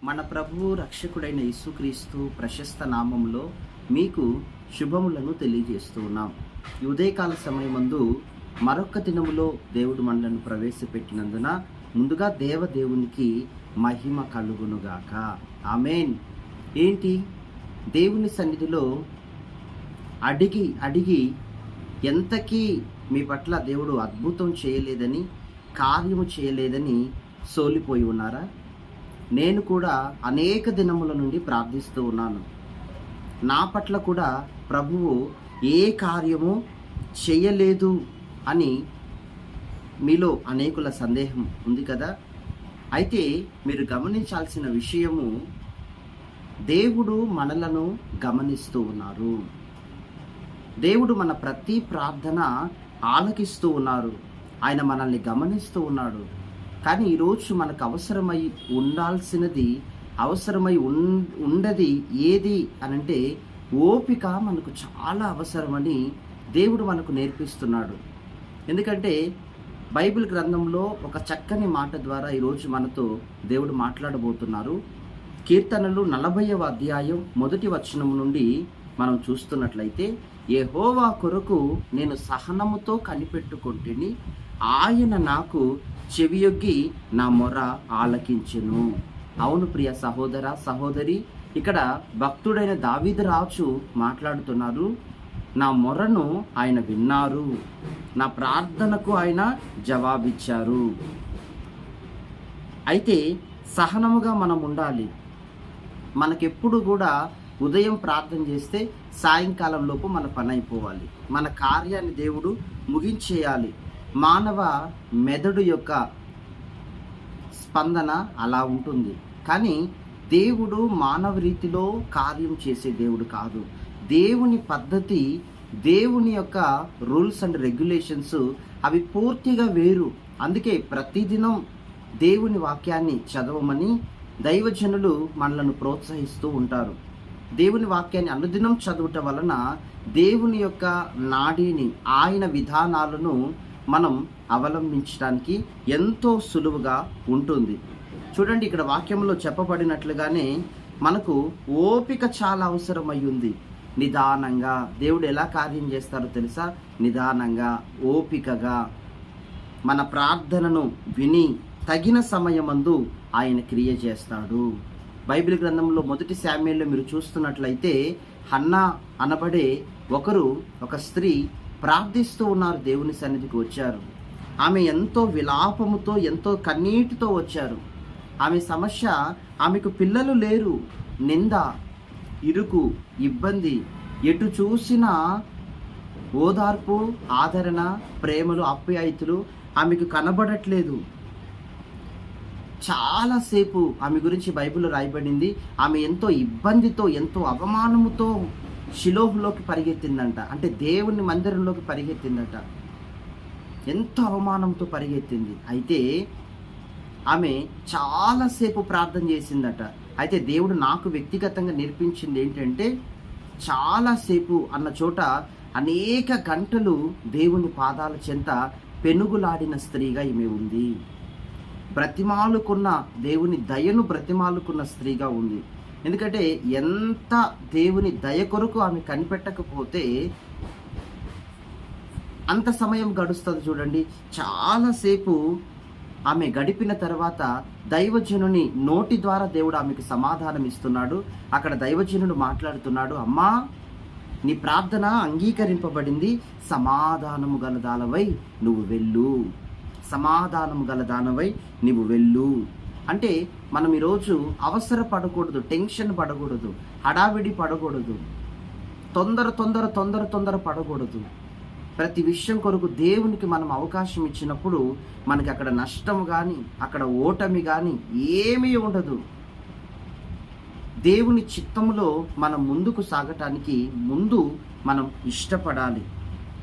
మన ప్రభువు రక్షకుడైన యేసుక్రీస్తు ప్రశస్త నామంలో మీకు శుభములను తెలియజేస్తూ ఉన్నాం. ఈ ఉదయకాల సమయమందు మరొక దినములో దేవుడు మనలను ప్రవేశపెట్టినందున ముందుగా దేవునికి మహిమ కలుగునుగాక. ఆమేన్. ఏంటి, దేవుని సన్నిధిలో అడిగి ఎంతకీ మీ పట్ల దేవుడు అద్భుతం చేయలేదని, కార్యము చేయలేదని సోలిపోయి ఉన్నారా? నేను కూడా అనేక దినముల నుండి ప్రార్థిస్తూ ఉన్నాను. నా పట్ల కూడా ప్రభువు ఏ కార్యము చేయలేదు అని మీలో అనేకుల సందేహం ఉంది కదా. అయితే మీరు గమనించాల్సిన విషయము, దేవుడు మనలను గమనిస్తూ ఉన్నారు. దేవుడు మన ప్రతి ప్రార్థన ఆలకిస్తూ ఉన్నారు. ఆయన మనల్ని గమనిస్తూ ఉన్నాడు. కానీ ఈరోజు మనకు అవసరమై ఉండాల్సినది, ఉండది ఏది అనంటే ఓపిక మనకు చాలా అవసరమని దేవుడు మనకు నేర్పిస్తున్నాడు. ఎందుకంటే బైబిల్ గ్రంథంలో ఒక చక్కని మాట ద్వారా ఈరోజు మనతో దేవుడు మాట్లాడబోతున్నారు. కీర్తనలు 40వ అధ్యాయం 1వ వచనం నుండి మనం చూస్తున్నట్లయితే, యెహోవా కొరకు నేను సహనముతో కనిపెట్టుకొంటిని, ఆయన నాకు చెవియొగ్గి నా మొర ఆలకించెను. అవును ప్రియ సహోదర సహోదరి, ఇక్కడ భక్తుడైన దావీదు రాజు మాట్లాడుతున్నారు. నా మొరను ఆయన విన్నారు, నా ప్రార్థనకు ఆయన జవాబిచ్చారు. అయితే సహనముగా మనం ఉండాలి. మనకెప్పుడు కూడా ఉదయం ప్రార్థన చేస్తే సాయంకాలం లోపు మన పని అయిపోవాలి, మన కార్యాన్ని దేవుడు ముగించేయాలి. మానవ మెదడు యొక్క స్పందన అలా ఉంటుంది. కానీ దేవుడు మానవ రీతిలో కార్యం చేసే దేవుడు కాదు. దేవుని పద్ధతి, దేవుని యొక్క రూల్స్ అండ్ రెగ్యులేషన్స్ అవి పూర్తిగా వేరు. అందుకే ప్రతిదినం దేవుని వాక్యాన్ని చదవమని దైవజనులు మనలను ప్రోత్సహిస్తూ ఉంటారు. దేవుని వాక్యాన్ని అనుదినం చదువుట వలన దేవుని యొక్క నాడిని, ఆయన విధానాలను మనం అవలంబించడానికి ఎంతో సులువుగా ఉంటుంది. చూడండి, ఇక్కడ వాక్యంలో చెప్పబడినట్లుగానే మనకు ఓపిక చాలా అవసరమై ఉంది. నిదానంగా దేవుడు ఎలా కార్యం చేస్తారో తెలుసా? నిదానంగా, ఓపికగా మన ప్రార్థనను విని తగిన సమయమందు ఆయన క్రియ చేస్తాడు. బైబిల్ గ్రంథంలో 1 శామ్యూయల్లో మీరు చూస్తున్నట్లయితే, హన్నా అనబడే ఒక స్త్రీ ప్రార్థిస్తూ ఉన్నారు. దేవుని సన్నిధికి వచ్చారు. ఆమె ఎంతో విలాపముతో, ఎంతో కన్నీటితో వచ్చారు. ఆమె సమస్య, ఆమెకు పిల్లలు లేరు. నింద, ఇరుకు, ఇబ్బంది, ఎటు చూసినా ఓదార్పు, ఆదరణ, ప్రేమలు, ఆప్యాయతలు ఆమెకు కనబడట్లేదు. చాలాసేపు ఆమె గురించి బైబిల్లో రాయబడింది. ఆమె ఎంతో ఇబ్బందితో, ఎంతో అవమానముతో షిలోహులోకి పరిగెత్తిందంట. అంటే దేవుని మందిరంలోకి పరిగెత్తిందట. ఎంతో అవమానంతో పరిగెత్తింది. అయితే ఆమె చాలాసేపు ప్రార్థన చేసిందట. అయితే దేవుడు నాకు వ్యక్తిగతంగా నేర్పించింది ఏంటంటే, చాలాసేపు అన్న చోట అనేక గంటలు దేవుని పాదాల చెంత పెనుగులాడిన స్త్రీగా ఈమె ఉంది. బ్రతిమాలుకున్న దేవుని దయను బ్రతిమాలుకున్న స్త్రీగా ఉంది. ఎందుకంటే ఎంత దేవుని దయ కొరకు ఆమె కనిపెట్టకపోతే అంత సమయం గడుస్తుంది. చూడండి, చాలాసేపు ఆమె గడిపిన తర్వాత దైవజనుని నోటి ద్వారా దేవుడు ఆమెకు సమాధానం ఇస్తున్నాడు. అక్కడ దైవజనుడు మాట్లాడుతున్నాడు, అమ్మా, నీ ప్రార్థన అంగీకరింపబడింది, సమాధానము గల దానవై నువ్వు వెళ్ళు, సమాధానము గల దానవై నువ్వు వెళ్ళు. అంటే మనం ఈరోజు అవసరపడకూడదు, టెన్షన్ పడకూడదు, హడావిడి పడకూడదు, తొందర పడకూడదు. ప్రతి విషయం కొరకు దేవునికి మనం అవకాశం ఇచ్చినప్పుడు మనకి అక్కడ నష్టము కానీ, అక్కడ ఓటమి కానీ ఏమీ ఉండదు. దేవుని చిత్తములో మనం ముందుకు సాగటానికి ముందు మనం ఇష్టపడాలి.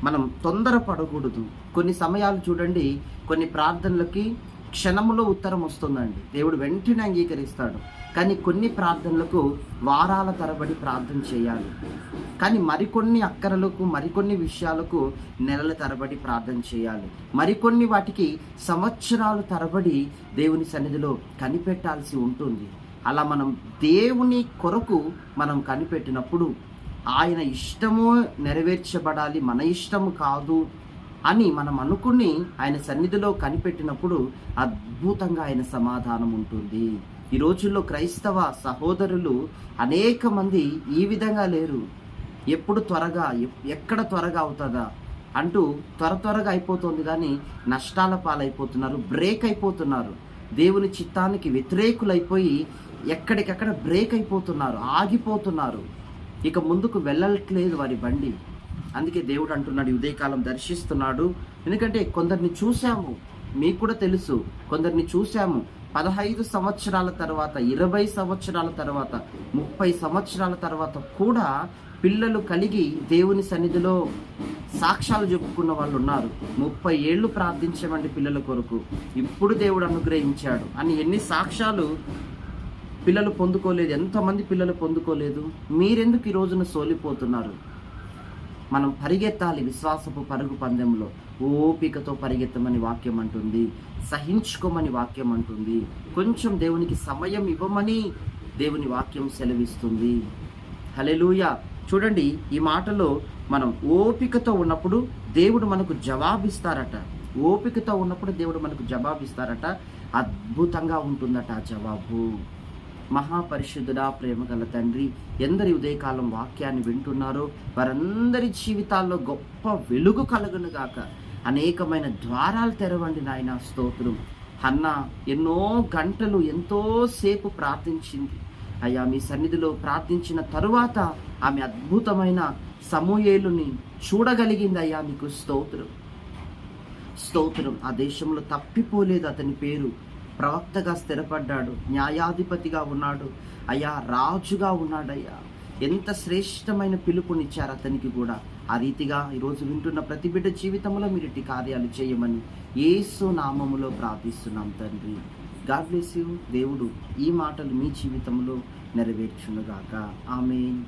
మనం తొందరపడకూడదు. కొన్ని సమయాలు చూడండి, కొన్ని ప్రార్థనలకి క్షణములో ఉత్తరం వస్తుందండి, దేవుడు వెంటనే అంగీకరిస్తాడు. కానీ కొన్ని ప్రార్థనలకు వారాల తరబడి ప్రార్థన చేయాలి. కానీ మరికొన్ని అక్కరలకు, మరికొన్ని విషయాలకు నెలల తరబడి ప్రార్థన చేయాలి. మరికొన్ని వాటికి సంవత్సరాలు తరబడి దేవుని సన్నిధిలో కనిపెట్టాల్సి ఉంటుంది. అలా మనం దేవుని కొరకు మనం కనిపెట్టినప్పుడు ఆయన ఇష్టము నెరవేర్చబడాలి, మన ఇష్టము కాదు అని మనం అనుకుని ఆయన సన్నిధిలో కనిపెట్టినప్పుడు అద్భుతంగా ఆయన సమాధానం ఉంటుంది. ఈ రోజుల్లో క్రైస్తవ సహోదరులు అనేక మంది ఈ విధంగా లేరు. ఎప్పుడు త్వరగా, ఎక్కడ త్వరగా అవుతుందా అంటూ త్వరగా అయిపోతుంది, కానీ నష్టాల పాలైపోతున్నారు, బ్రేక్ అయిపోతున్నారు. దేవుని చిత్తానికి వ్యతిరేకులైపోయి ఎక్కడికక్కడ బ్రేక్ అయిపోతున్నారు, ఆగిపోతున్నారు. ఇక ముందుకు వెళ్ళట్లేదు వారి బండి. అందుకే దేవుడు అంటున్నాడు, ఉదయకాలం దర్శిస్తున్నాడు. ఎందుకంటే కొందరిని చూసాము, మీకు కూడా తెలుసు, కొందరిని చూసాము 15 సంవత్సరాల తర్వాత, 20 సంవత్సరాల తర్వాత, 30 సంవత్సరాల తర్వాత కూడా పిల్లలు కలిగి దేవుని సన్నిధిలో సాక్ష్యాలు చెప్పుకున్న వాళ్ళు ఉన్నారు. 30 ఏళ్ళు ప్రార్థించామండి పిల్లల కొరకు, ఇప్పుడు దేవుడు అనుగ్రహించాడు అని ఎన్ని సాక్ష్యాలు. పిల్లలు పొందుకోలేదు, ఎంతమంది పిల్లలు పొందుకోలేదు. మీరెందుకు ఈ రోజున సోలిపోతున్నారు? మనం పరిగెత్తాలి విశ్వాసపు పరుగు పందెంలో. ఓపికతో పరిగెత్తమని వాక్యం అంటుంది, సహించుకోమని వాక్యం అంటుంది, కొంచెం దేవునికి సమయం ఇవ్వమని దేవుని వాక్యం సెలవిస్తుంది. హల్లెలూయా. చూడండి, ఈ మాటలో మనం ఓపికతో ఉన్నప్పుడు దేవుడు మనకు జవాబిస్తారట. ఓపికతో ఉన్నప్పుడు దేవుడు మనకు జవాబిస్తారట. అద్భుతంగా ఉంటుందట ఆ జవాబు. మహాపరిశుద్ధుడా, ప్రేమగల తండ్రి, ఎందరి ఉదయకాలం వాక్యాన్ని వింటున్నారో వారందరి జీవితాల్లో గొప్ప వెలుగు కలుగును గాక. అనేకమైన ద్వారాలు తెరవండి నాయన. స్తోత్రం. హన్న ఎన్నో గంటలు ఎంతోసేపు ప్రార్థించింది అయ్యా. మీ సన్నిధిలో ప్రార్థించిన తరువాత ఆమె అద్భుతమైన సమూయేలుని చూడగలిగింది అయ్యా. మీకు స్తోత్రం, స్తోత్రం. ఆ దేశంలో తప్పిపోలేదు అతని పేరు. ప్రవక్తగా స్థిరపడ్డాడు, న్యాయాధిపతిగా ఉన్నాడు అయ్యా, రాజుగా ఉన్నాడయ్యా. ఎంత శ్రేష్టమైన పిలుపునిచ్చారు అతనికి కూడా. ఆ రీతిగా ఈరోజు వింటున్న ప్రతి బిడ్డ జీవితంలో మీరు ఇట్టి కార్యాలు చేయమని యేసు నామములో ప్రార్థిస్తున్నాం తండ్రి. God bless you. దేవుడు ఈ మాటలు మీ జీవితంలో నెరవేర్చునుగాక. ఆమేన్.